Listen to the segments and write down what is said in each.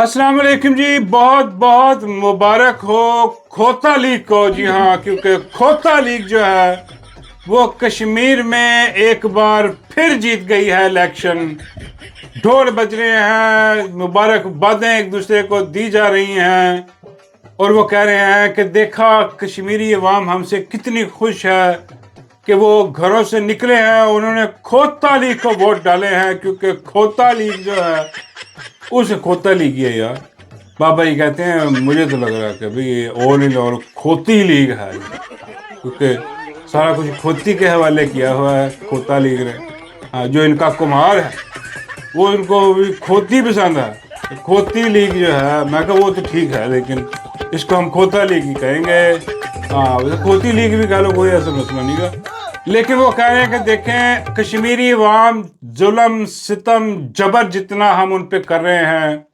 अस्सलाम वालेकुम जी। बहुत बहुत मुबारक हो खोता लीग को। जी हाँ, क्योंकि खोता लीग जो है वो कश्मीर में एक बार फिर जीत गई है इलेक्शन। ढोल बज रहे हैं, मुबारकबादें एक दूसरे को दी जा रही हैं और वो कह रहे हैं कि देखा कश्मीरी अवाम हमसे कितनी खुश है कि वो घरों से निकले हैं, उन्होंने खोता लीग को वोट डाले हैं, क्योंकि खोता लीग जो है उसे खोता लीग है यार। बाबा जी कहते हैं मुझे तो लग रहा है कि भाई ये ऑल इन ऑल खोती लीग है ये, क्योंकि सारा कुछ खोती के हवाले किया हुआ है खोता लीग ने। हाँ, जो इनका कुम्हार है वो इनको भी खोती पसंद है, तो खोती लीग जो है मैं कहा वो तो ठीक है, लेकिन इसको हम खोता लीग ही कहेंगे। हाँ, वैसे खोती लीग भी कह लो, कोई ऐसा मसला नहीं का। लेकिन वो कह रहे हैं कि देखें कश्मीरी अवाम जुल्म सितम जबर जितना हम उन पे कर रहे हैं,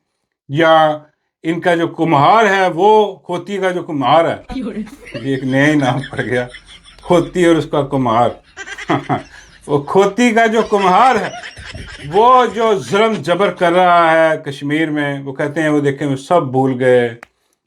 या इनका जो कुम्हार है वो खोती का जो कुम्हार है, ये एक नया ही नाम पड़ गया, खोती और उसका कुम्हार। वो खोती का जो कुम्हार है वो जो जुल्म जबर कर रहा है कश्मीर में, वो कहते हैं वो देखें वो सब भूल गए।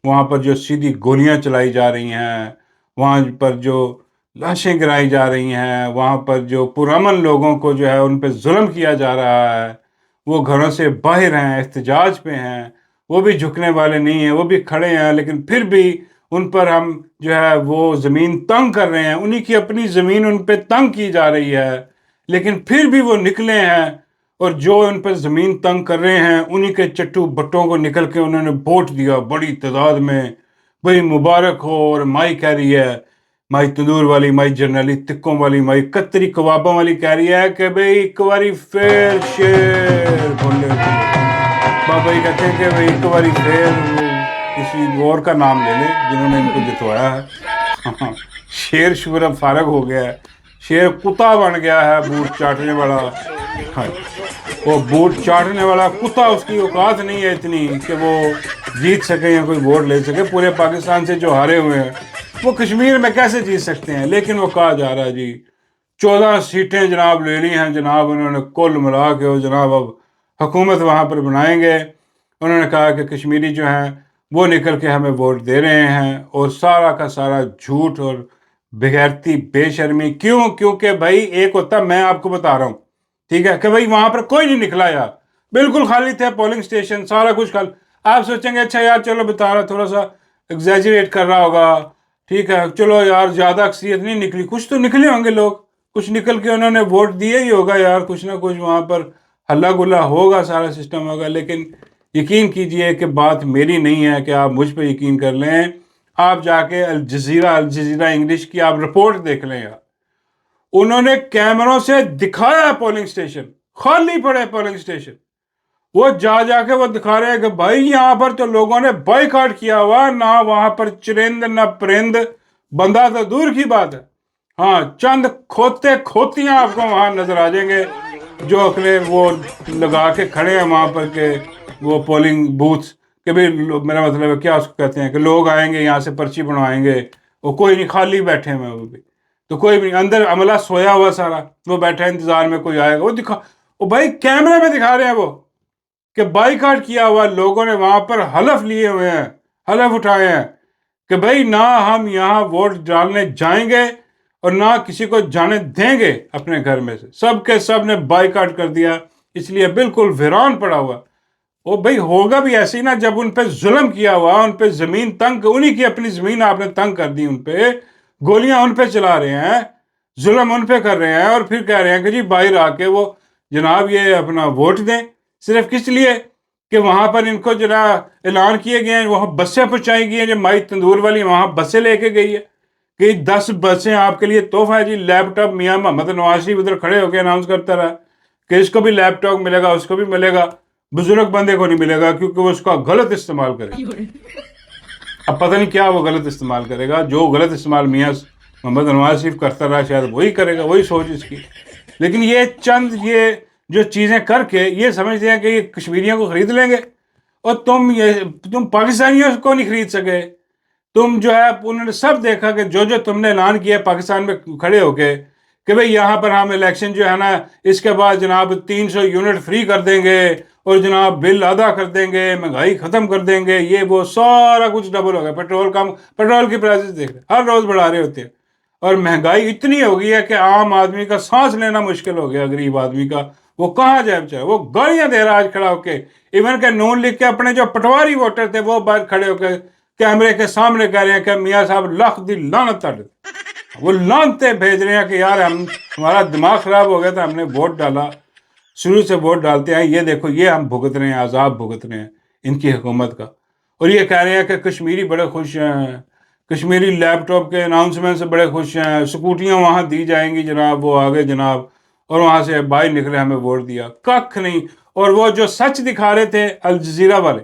वहाँ पर जो सीधी गोलियां चलाई जा रही हैं, वहाँ पर जो लाशें गिराई जा रही हैं, वहाँ पर जो पुरअमन लोगों को जो है उन पर जुल्म किया जा रहा है, वो घरों से बाहर हैं, एहतजाज पे हैं, वो भी झुकने वाले नहीं हैं, वो भी खड़े हैं, लेकिन फिर भी उन पर हम जो है वो ज़मीन तंग कर रहे हैं, उन्हीं की अपनी ज़मीन उन पे तंग की जा रही है, लेकिन फिर भी वो निकले हैं और जो उन पर ज़मीन तंग कर रहे हैं उन्हीं के चट्टू बट्टों को निकल के उन्होंने वोट दिया बड़ी तादाद में। भाई मुबारक हो। और माई कह रही है, माई तंदूर वाली, माई जरनैली तिक्कों वाली, माई कतरी कबाबों वाली कह रही है कि भाई एक बारी फिर शेर बोले बोले। बाबा जी कहते हैं कि भाई एक बारी फिर वो किसी और का नाम ले लें जिन्होंने इनको जितवाया है। शेर शुगर अब फारग हो गया है, शेर कुत्ता बन गया है, बूट चाटने वाला। हाँ, वो बूट चाटने वाला कुत्ता, उसकी औकात नहीं है इतनी कि वो जीत सके या कोई वोट ले सके। पूरे पाकिस्तान से जो हारे हुए हैं वो कश्मीर में कैसे जीत सकते हैं? लेकिन वो कहा जा रहा है जी 14 सीटें जनाब ले ली हैं जनाब उन्होंने कुल मिला के, और जनाब अब हुकूमत वहाँ पर बनाएंगे। उन्होंने कहा कि कश्मीरी जो हैं वो निकल के हमें वोट दे रहे हैं, और सारा का सारा झूठ और बेगैरती बेशर्मी। क्यों? क्योंकि भाई एक होता, मैं आपको बता रहा हूँ, ठीक है, कि भाई वहां पर कोई नहीं निकला यार, बिल्कुल खाली थे पोलिंग स्टेशन, सारा कुछ खाली। आप सोचेंगे अच्छा यार चलो बता रहा, थोड़ा सा एग्जैजरेट कर रहा होगा, ठीक है, चलो यार ज्यादा अक्सरियत नहीं निकली, कुछ तो निकले होंगे लोग, कुछ निकल के उन्होंने वोट दिए ही होगा यार, कुछ ना कुछ वहां पर हल्ला गुल्ला होगा, सारा सिस्टम होगा। लेकिन यकीन कीजिए कि बात मेरी नहीं है कि आप मुझ पर यकीन कर लें। आप जाके अल जजीरा इंग्लिश की आप रिपोर्ट देख लें यार, उन्होंने कैमरों से दिखाया पोलिंग स्टेशन, खाली पड़े पोलिंग स्टेशन, वो जा जाके वो दिखा रहे हैं कि भाई यहाँ पर तो लोगों ने बाइकआउट किया हुआ, ना वहां पर चरिंद ना परिंद, बंदा तो दूर की बात है। हाँ, चंद खोते खोतियां आपको वहां नजर आ जाएंगे जो अपने वो लगा के खड़े हैं वहां पर के वो पोलिंग बूथ के भी मेरा मतलब है क्या उसको कहते हैं कि लोग आएंगे यहाँ से पर्ची बनवाएंगे, वो कोई नहीं, खाली बैठे हैं वो भी, तो कोई भी अंदर अमला सोया हुआ सारा, वो बैठा है इंतजार में कोई आएगा, वो दिखा, वो भाई कैमरे में दिखा रहे हैं वो कि बाइकाट किया हुआ लोगों ने वहां पर हलफ लिए हुए हैं, हलफ उठाए हैं कि भाई ना हम यहाँ वोट डालने जाएंगे और ना किसी को जाने देंगे अपने घर में से, सब के सब ने बाइकाट कर दिया, इसलिए बिल्कुल वीरान पड़ा हुआ। वो भाई होगा भी ऐसे ही ना, जब उन पे जुल्म किया हुआ, उन पे जमीन तंग, उन्हीं की अपनी जमीन आपने तंग कर दी, उन पे गोलियां उन पे चला रहे हैं, जुल्म उन पे कर रहे हैं, और फिर कह रहे हैं कि जी बाहर आके वो जनाब ये अपना वोट दें, सिर्फ किस लिए कि वहां पर इनको जरा ऐलान किए गए हैं, वहां बसें पहुंचाई गई हैं, जो माई तंदूर वाली वहां बसें लेके गई है कि 10 बसें आपके लिए तोहफा है जी। लैपटॉप मियाँ मोहम्मद नवाज शरीफ उधर खड़े होकर अनाउंस करता रहा कि इसको भी लैपटॉप मिलेगा, उसको भी मिलेगा, बुजुर्ग बंदे को नहीं मिलेगा क्योंकि वो उसका गलत इस्तेमाल करेगा। अब पता नहीं क्या वो गलत इस्तेमाल करेगा, जो गलत इस्तेमाल मियाँ मोहम्मद नवाज शरीफ करता रहा शायद वही करेगा, वही सोच इसकी। लेकिन ये चंद ये जो चीज़ें करके ये समझते हैं कि ये कश्मीरियों को खरीद लेंगे, और तुम पाकिस्तानियों को नहीं खरीद सके। तुम जो है उन्होंने सब देखा कि जो जो तुमने ऐलान किया पाकिस्तान में खड़े होके کہ بھئی یہاں پر ہم الیکشن جو ہے نا اس کے بعد جناب 300 یونٹ فری کر دیں گے اور جناب بل ادا کر دیں گے، مہنگائی ختم کر دیں گے، یہ وہ سارا کچھ ڈبل ہو گیا. پیٹرول کی پرائسز دیکھ رہے ہر روز بڑھا رہے ہوتے ہیں، اور مہنگائی اتنی ہو گئی ہے کہ عام آدمی کا سانس لینا مشکل ہو گیا. غریب آدمی کا وہ کہاں جائے بچارا، وہ گالیاں دے رہا آج کھڑا ہو کے. ایون کہ نون لیگ کے اپنے جو پٹواری ووٹر تھے وہ باہر کھڑے ہو کے کیمرے کے سامنے کہہ رہے ہیں کہ میاں صاحب لاکھ دی لعنت تڑ، وہ لانتے بھیج رہے ہیں کہ یار ہمارا دماغ خراب ہو گیا تھا، ہم نے ووٹ ڈالا، شروع سے ووٹ ڈالتے ہیں، یہ دیکھو یہ ہم بھگت رہے ہیں، عذاب بھگت رہے ہیں ان کی حکومت کا. اور یہ کہہ رہے ہیں کہ کشمیری بڑے خوش ہیں، کشمیری لیپ ٹاپ کے اناؤنسمنٹ سے بڑے خوش ہیں، سکوٹیاں وہاں دی جائیں گی جناب، وہ آگے جناب، اور وہاں سے بائی نکلے ہمیں ووٹ دیا، ککھ نہیں. اور وہ جو سچ دکھا رہے تھے الجزیرہ والے،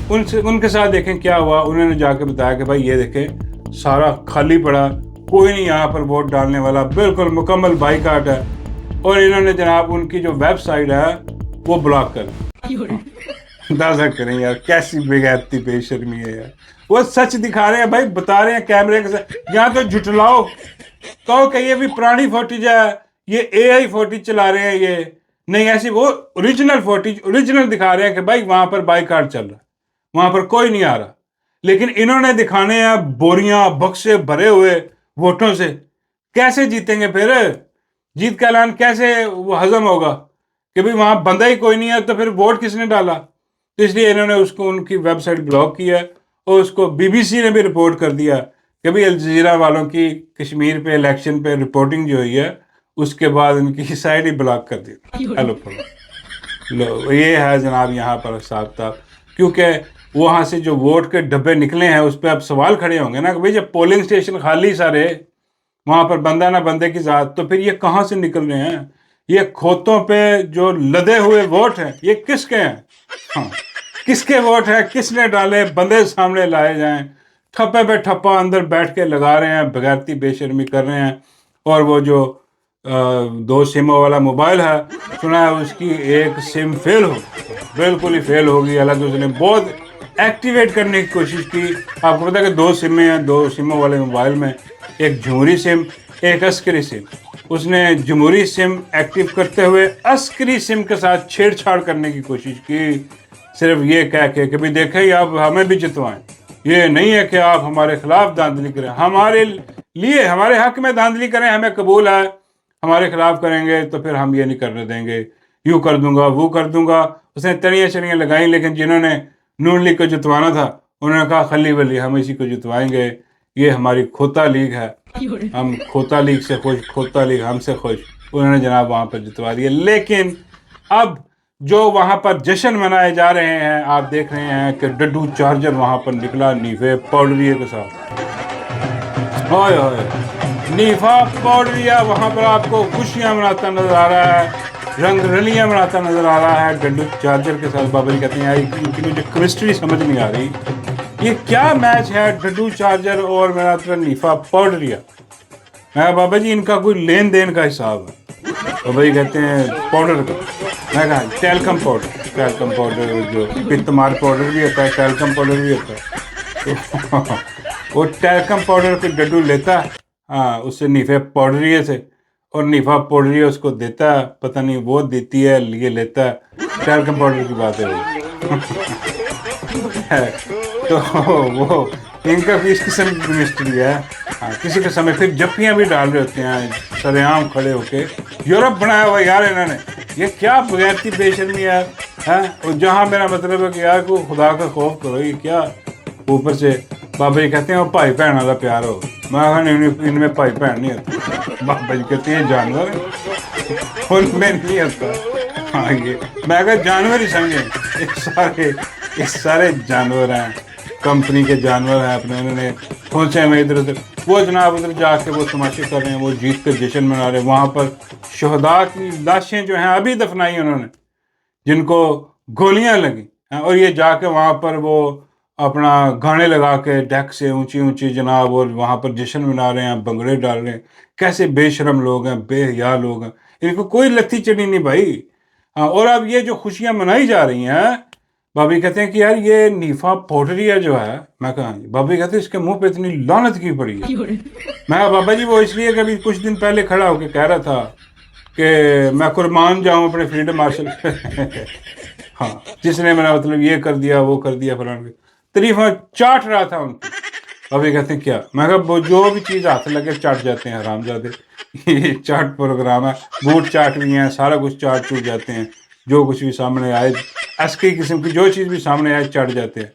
ان کے ساتھ دیکھیں کیا ہوا. انہوں نے جا کے بتایا کہ بھائی یہ دیکھیں سارا خالی پڑا، کوئی نہیں یہاں پر ووٹ ڈالنے والا، بالکل مکمل بائیکاٹ ہے. اور انہوں نے جناب ان کی جو ویب سائٹ ہے وہ بلاک کر دی. اندازہ کریں یار کیسی بےغیرتی بے شرمی ہے یار. وہ سچ دکھا رہے ہیں بھائی، بتا رہے ہیں کیمرے کے ساتھ، یہاں تو جھٹلاؤ، کہو کہ یہ بھی پرانی فوٹیج ہے، یہ اے آئی فوٹیج چلا رہے ہیں، یہ نہیں ایسی، وہ اوریجنل فوٹیج اوریجنل دکھا رہے ہیں کہ بھائی وہاں پر بائیکاٹ چل رہا ہے، وہاں پر کوئی نہیں آ رہا. لیکن انہوں نے دکھانے ہیں بوریاں بکسے بھرے ہوئے ووٹوں سے. کیسے جیتیں گے پھر؟ جیت کا اعلان کیسے وہ ہضم ہوگا کہ بھئی وہاں بندہ ہی کوئی نہیں ہے، تو پھر ووٹ کس نے ڈالا؟ تو اس لیے انہوں نے اس کو ان کی ویب سائٹ بلاک کیا، اور اس کو بی بی سی نے بھی رپورٹ کر دیا کہ بھئی الجزیرہ والوں کی کشمیر پہ الیکشن پہ رپورٹنگ جو ہوئی ہے اس کے بعد ان کی سائٹ ہی بلاک کر دی. ہیلو لو یہ ہے جناب یہاں پر حساب کتاب. کیونکہ وہاں سے جو ووٹ کے ڈبے نکلے ہیں اس پہ اب سوال کھڑے ہوں گے نا کہ بھئی جب پولنگ اسٹیشن خالی سارے، وہاں پر بندہ نہ بندے کی ذات، تو پھر یہ کہاں سے نکل رہے ہیں؟ یہ کھوتوں پہ جو لدے ہوئے ووٹ ہیں یہ کس کے ہیں؟ ہاں کس کے ووٹ ہیں؟ کس نے ڈالے؟ بندے سامنے لائے جائیں، ٹھپے پہ ٹھپا اندر بیٹھ کے لگا رہے ہیں، بغیرتی بے شرمی کر رہے ہیں. اور وہ جو 2 سموں والا موبائل ہے، سنا ہے اس کی ایک سم فیل ہو، بالکل ہی فیل ہوگی. حالانکہ اس نے بہت ایکٹیویٹ کرنے کی کوشش کی. آپ کو پتا ہے کہ 2 سمیں ہیں 2 سموں والے موبائل میں، ایک جمہوری سم ایک عسکری سم. اس نے جمہوری سم ایکٹیو کرتے ہوئے عسکری سم کے ساتھ چھیڑ چھاڑ کرنے کی کوشش کی، صرف یہ کہہ کے کہ بھی دیکھیں آپ ہمیں بھی جتوائیں، یہ نہیں ہے کہ آپ ہمارے خلاف دھاندلی کریں، ہمارے لیے ہمارے حق میں دھاندلی کریں، ہمیں قبول ہے، ہمارے خلاف کریں گے تو پھر ہم یہ نہیں کرنے دیں گے، یوں کر دوں گا وہ کر دوں گا. اس نے تڑیاں شڑیاں لگائیں. لیکن جنہوں نے نون لیگ کو جتوانا تھا انہوں نے کہا خلی ولی ہم اسی کو جتوائیں گے، یہ ہماری کھوتا لیگ ہے، ہم کھوتا لیگ سے خوش، کھوتا لیگ ہم سے خوش. انہوں نے جناب وہاں پر جتوا دیا. لیکن اب جو وہاں پر جشن منائے جا رہے ہیں، آپ دیکھ رہے ہیں کہ ڈڈو چارجر وہاں پر نکلا نیفے پاؤڈریے کے ساتھ. ہوئے ہوئے نیفا پاؤڈریا وہاں پر آپ کو خوشیاں مناتا نظر آ رہا ہے، رنگ رلیاں مناتا نظر آ رہا ہے ڈڈو چارجر کے ساتھ. بابا جی کہتے ہیں ان کی مجھے کیمسٹری سمجھ نہیں آ رہی، یہ کیا میچ ہے ڈڈو چارجر اور میرا نیفا پاؤڈریا؟ میں کہا بابا جی ان کا کوئی لین دین کا حساب ہے. بابا جی کہتے ہیں پاؤڈر کا. میں کہا ٹیلکم پاؤڈر جو پتمار پاؤڈر بھی ہوتا ہے، ٹیلکم پاؤڈر بھی ہوتا ہے. تو وہ ٹیلکم پاؤڈر کو ڈڈو لیتا ہے، ہاں اس سے نیفے پاؤڈریے سے، اور نیفا پاؤڈریے اس کو دیتا ہے، پتہ نہیں وہ دیتی ہے یہ لیتا ہے، ٹیلکم پاؤڈر کی بات ہے وہ. تو وہ ان کا بھی اس قسم کی کیمسٹری ہے. ہاں کسی کے سمے پھر جفیاں بھی ڈال رہے ہوتے ہیں سرعام کھڑے ہو کے. یورپ بنایا ہوا یار انہوں نے، یہ کیا بغیرتی بے شرمی ہے. اور جہاں میرا مطلب ہے کہ یار کو خدا کا خوف کرو، یہ کیا اوپر سے. بابا جی کہتے ہیں وہ بھائی بہن والا پیار ہو. میں ان میں بھائی بہن نہیں ہوتا. بابا جی کہتے ہیں جانور ہیں، ان میں نہیں ہوتا. ہاں یہ میں کہا جانور ہی سمجھیں، یہ سارے جانور ہیں، کمپنی کے جانور ہیں اپنے. انہوں نے پہنچے ہیں ادھر ادھر، وہ جناب ادھر جا کے وہ تماشے کر رہے ہیں، وہ جیت کے جشن منا رہے ہیں. وہاں پر شہداء کی لاشیں جو ہیں ابھی دفنائی انہوں نے، جن کو گولیاں لگیں، اور یہ جا کے وہاں پر وہ اپنا گانے لگا کے ڈیک سے اونچی اونچی جناب، اور وہاں پر جشن منا رہے ہیں، بنگڑے ڈال رہے ہیں. کیسے بے شرم لوگ ہیں، بے حیا لوگ ہیں، ان کو کوئی لتی چڑی نہیں بھائی. اور اب یہ جو خوشیاں منائی جا رہی ہیں भाभी कहते हैं कि यार ये नीफा पोटरिया जो है, मैं कहा जी। भाभी कहते हैं इसके मुंह पे इतनी लानत क्यों पड़ी है? मैं कहा बाबा जी वो इसलिए कि अभी कुछ दिन पहले खड़ा होकर कह रहा था कि मैं कुर्बान जाऊं अपने फ्रीडम मार्शल हाँ, जिसने मेरा मतलब ये कर दिया वो कर दिया फलान, तरीफा चाट रहा था उनकी। भाभी कहते हैं क्या? मैं कहा वो जो भी चीज़ हाथ लगे चाट जाते हैं हरामजादे ये चाट प्रोग्राम है, बूट चाट भी हैं, सारा कुछ चाट चूट जाते हैं, जो कुछ भी सामने आए अस्की किस्म की जो चीज़ भी सामने आए चाट जाते हैं।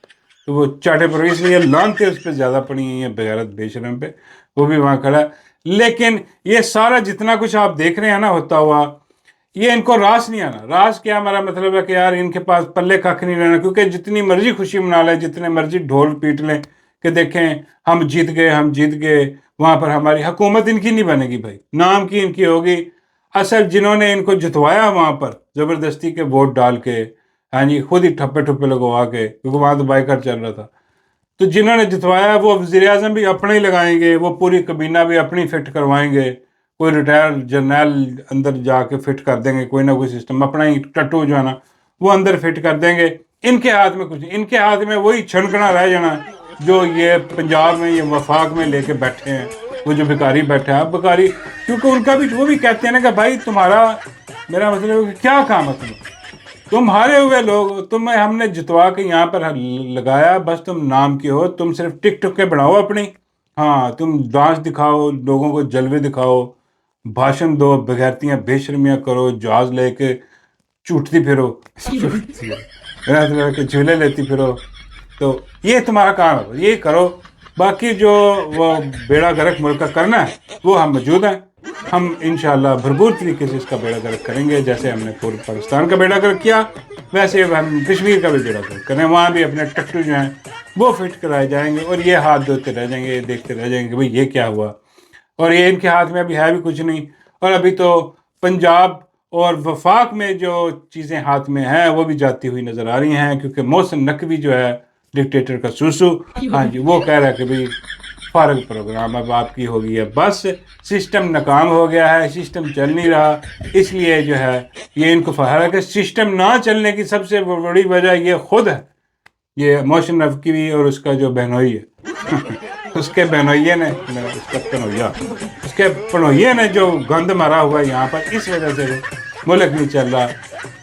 तो वो चाटे पर इसलिए लानते उस पर ज़्यादा पड़ी हुई हैं बेगैरत बेशरम पे, वो भी वहाँ खड़ा है। लेकिन ये सारा जितना कुछ आप देख रहे हैं ना होता हुआ, ये इनको रास नहीं आना। रास क्या हमारा मतलब है कि यार इनके पास पल्ले कख नहीं रहना, क्योंकि जितनी मर्जी खुशी मना लें, जितने मर्जी ढोल पीट लें कि देखें हम जीत गए, हम जीत गए, वहाँ पर हमारी हुकूमत इनकी नहीं बनेगी भाई, नाम की इनकी होगी। असल जिन्होंने इनको जितवाया वहाँ पर ज़बरदस्ती के वोट डाल के, हाँ जी, खुद ही ठप्पे ठुप्पे लगवा के, क्योंकि वहाँ तो बाइकाट चल रहा था, तो जिन्होंने जितवाया वो वज़ीर आज़म भी अपने ही लगाएंगे, वो पूरी कबीना भी अपनी फिट करवाएंगे, कोई रिटायर्ड जर्नल अंदर जाके फिट कर देंगे, कोई ना कोई सिस्टम अपना ही टट्टू जो है ना वो अंदर फिट कर देंगे। इनके हाथ में कुछ नहीं, इनके हाथ में वही छनकना रह जाना जो ये पंजाब में ये वफाक में लेके बैठे हैं, वो जो भिखारी बैठे हैं। अब भिखारी क्योंकि उनका भी वो भी कहते हैं ना कि भाई तुम्हारा, मेरा मतलब है कि क्या काम है तुम हारे हुए लोग, तुम्हें हमने जितवा के यहाँ पर लगाया, बस तुम नाम के हो, तुम सिर्फ टिक के बढ़ाओ अपनी, हाँ तुम डांस दिखाओ, लोगों को जलवे दिखाओ, भाषण दो, बगैरतियाँ बेशर्मियाँ करो, जहाज लेके चूटती फिरो के झूले लेती फिरो, तो ये तुम्हारा काम है, ये करो। बाकी जो वो बेड़ा गर्क मुल्क का करना है वो हम मौजूद हैं, हम इंशाल्लाह भरपूर तरीके से इसका बेड़ा गर्क करेंगे। जैसे हमने पूरे पाकिस्तान का बेड़ा गर्क किया, वैसे हम कश्मीर का भी बेड़ा गर्क करें, वहाँ भी अपने टट्टू जो हैं वो फिट कराए जाएंगे, और ये हाथ धोते रह जाएंगे, देखते रह जाएंगे भाई ये क्या हुआ। और ये इनके हाथ में अभी है भी कुछ नहीं, और अभी तो पंजाब और वफाक में जो चीज़ें हाथ में हैं वो भी जाती हुई नज़र आ रही हैं, क्योंकि मोहसिन नकवी जो है डिक्टेटर का सूसू, हाँ जी, वो कह रहा है कि भाई फारग प्रोग्राम अब आपकी हो गई है, बस सिस्टम नाकाम हो गया है, सिस्टम चल नहीं रहा, इसलिए जो है ये इनको फारग है। सिस्टम ना चलने की सबसे बड़ी वजह ये खुद है, ये मोहसिन नकवी और उसका जो बहनोई है उसके बहनोइये ने, उसका पनोइया, उसके पनोइये ने जो गंद मारा हुआ है यहाँ पर, इस वजह से मुल्क नहीं चल रहा,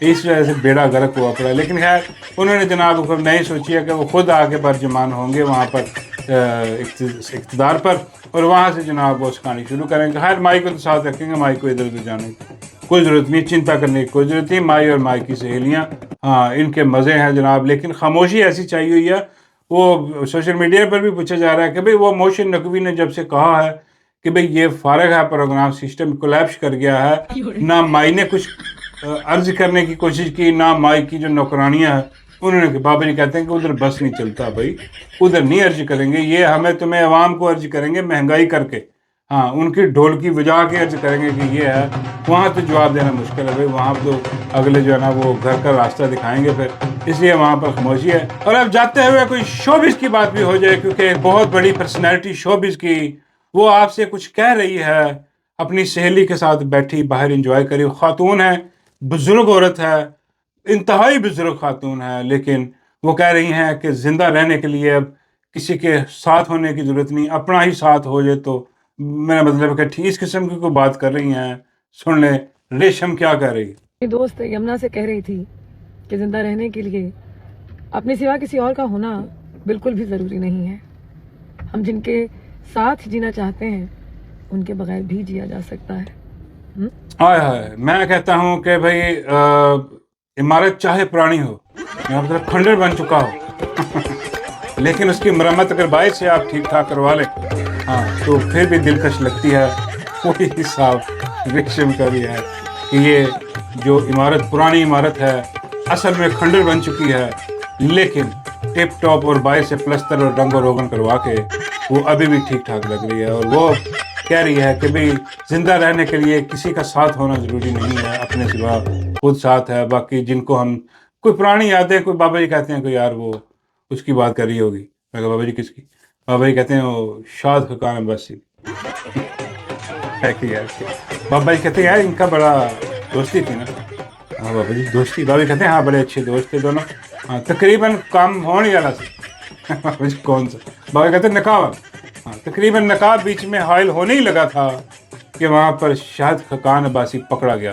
इस वजह से बेड़ा गर्क हुआ पड़ा। लेकिन खैर उन्होंने जनाब हुक्म नहीं सोची है कि वो खुद आके बर्जमान होंगे वहाँ पर इक़्तिदार पर, और वहाँ से जनाब वो सिखानी शुरू करेंगे। खैर माई को तो साथ रखेंगे, माई को इधर उधर जाने की कोई ज़रूरत नहीं, चिंता करने की कोई ज़रूरत नहीं। माई और माई की सहेलियाँ, हाँ इनके मज़े हैं जनाब, लेकिन खामोशी ऐसी चाहिए हुई है। वो सोशल मीडिया पर भी पूछा जा रहा है कि भाई वो मोहसिन नकवी ने जब से कहा है कि भाई ये फारग है प्रोग्राम, सिस्टम कोलैप्स कर गया है, ना माई ने कुछ अर्ज करने की कोशिश की, ना माई की जो नौकरानियाँ हैं उन्होंने, बाबा जी कहते हैं कि उधर बस नहीं चलता भाई, उधर नहीं अर्ज करेंगे, ये हमें तुम्हें अवाम को अर्ज करेंगे महंगाई करके, हाँ उनकी ढोल की बजा के अर्ज करेंगे कि ये है। वहाँ तो जवाब देना मुश्किल है भाई, वहाँ तो अगले जो है ना वो घर का रास्ता दिखाएंगे फिर, इसलिए वहाँ पर खामोशी है। और अब जाते हुए कोई शोबिज़ की बात भी हो जाए, क्योंकि एक बहुत बड़ी पर्सनैलिटी शोबिज़ की, वो आपसे कुछ कह रही है, अपनी सहेली के साथ बैठी बाहर इंजॉय करी, खातून है, बुजुर्ग औरत है, इंतहाई बुजुर्ग खातून है, लेकिन वो कह रही हैं कि ज़िंदा रहने के लिए अब किसी के साथ होने की ज़रूरत नहीं, अपना ही साथ हो जाए तो, मेरा मतलब है कि ठीक इस किस्म की कोई बात कर रही हैं। सुन ले रेशम क्या कह रही है। मेरी दोस्त यमुना से कह रही थी कि ज़िंदा रहने के लिए अपने सिवा किसी और का होना बिल्कुल भी ज़रूरी नहीं है, हम जिनके साथ जीना चाहते हैं उनके बगैर भी जिया जा सकता है। हाय हाय, मैं कहता हूँ कि भाई इमारत चाहे पुरानी हो, मेरा मतलब खंडर बन चुका हो लेकिन उसकी मरम्मत अगर बाइक से आप ठीक ठाक करवा लें, हाँ तो फिर भी दिलकश लगती है। वही हिसाब रेशम का भी है कि ये जो इमारत पुरानी इमारत है असल में खंडर बन चुकी है, लेकिन टिप टॉप और बाइक से प्लस्तर और रंग रोगन करवा के वो अभी भी ठीक ठाक लग रही है। और वो कह रही है कि भाई ज़िंदा रहने के लिए किसी का साथ होना ज़रूरी नहीं है, अपने सिवा खुद साथ है। बाकी जिनको हम कोई पुरानी यादें, कोई बाबा जी कहते हैं कोई यार वो उसकी बात कर रही होगी, मैं कहा बाबा जी किसकी? बाबा जी कहते हैं वो शाद खकान अब्बासी है कि यार, बाबा जी कहते हैं यार इनका बड़ा दोस्ती थी ना, हाँ बाबा जी दोस्ती, बाबा जी कहते हैं हाँ बड़े अच्छे दोस्त थे दोनों, हाँ तकरीबन काम होने वाला था। बाबा जी कौन सा, बाबा जी कहते हैं नकाब, हाँ तकरीबन नकाब बीच में हायल होने ही लगा था कि वहाँ पर शाहिद खकान अब्बासी पकड़ा गया।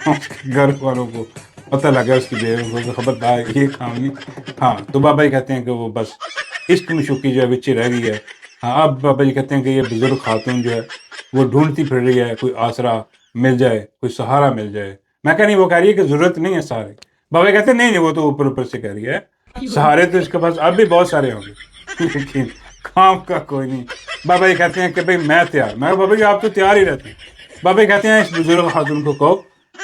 उसके घर वालों को पता लगा, उसकी बेगम को खबरदार ये काम नहीं। हाँ तो बाबा जी कहते हैं कि वो बस इश्क मशूकी जो है बिच्ची रह गई है। हाँ अब बाबा जी कहते हैं कि ये बुजुर्ग खातून जो है वो ढूंढती फिर रही है कोई आसरा मिल जाए, कोई सहारा मिल जाए। मैं कह नहीं, वो कह रही है कि जरूरत नहीं है सहारे। बाबा जी कहते हैं नहीं नहीं, वो तो ऊपर ऊपर से कह रही है, सहारे तो इसके पास अब भी बहुत सारे होंगे लेकिन काम का कोई नहीं। बाबा जी कहते हैं कि भाई मैं तैयार। मैं बाबा जी आप तो तैयार ही रहते हैं। बाबा जी कहते हैं इस बुजुर्ग खातून को कहो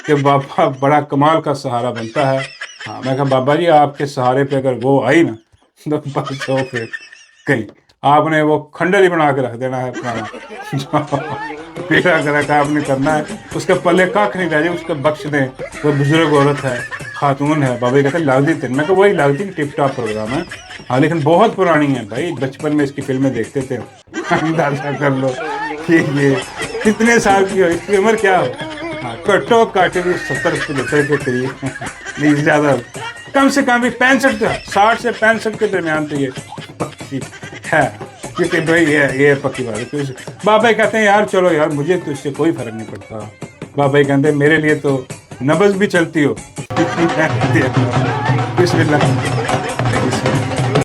कि बाबा बड़ा कमाल का सहारा बनता है। हाँ मैं कहा बाबा जी आपके सहारे पे अगर वो आई ना तो बस तो फिर कहीं आपने वो खंडर ही बना के रख देना है अपना। पीला करा का आपने करना है, उसके पल्ले कख नहीं रह जाए, उसको बख्श दें। वो बुजुर्ग औरत है, खातून है। बाबा जी कहते हैं लगती थी, मैं वही लगती टिप टॉप प्रोग्राम है। हाँ लेकिन बहुत पुरानी है भाई, बचपन में इसकी फिल्में देखते थे। अंदाजा कर लो कि ये कितने साल की हो, इसकी उम्र क्या हो। हाँ कटो काटे भी 70-75 के करीब नहीं ज़्यादा, कम से कम भी 65, 60 से 65 के दरमियान तो ये पक्की है। क्योंकि भाई ये पक्की बात है। बाबा कहते हैं यार चलो यार मुझे तो इससे कोई फर्क नहीं पड़ता। बाबा कहते हैं मेरे लिए तो नब्ज़ भी चलती हो। बिस्मिल्लाह।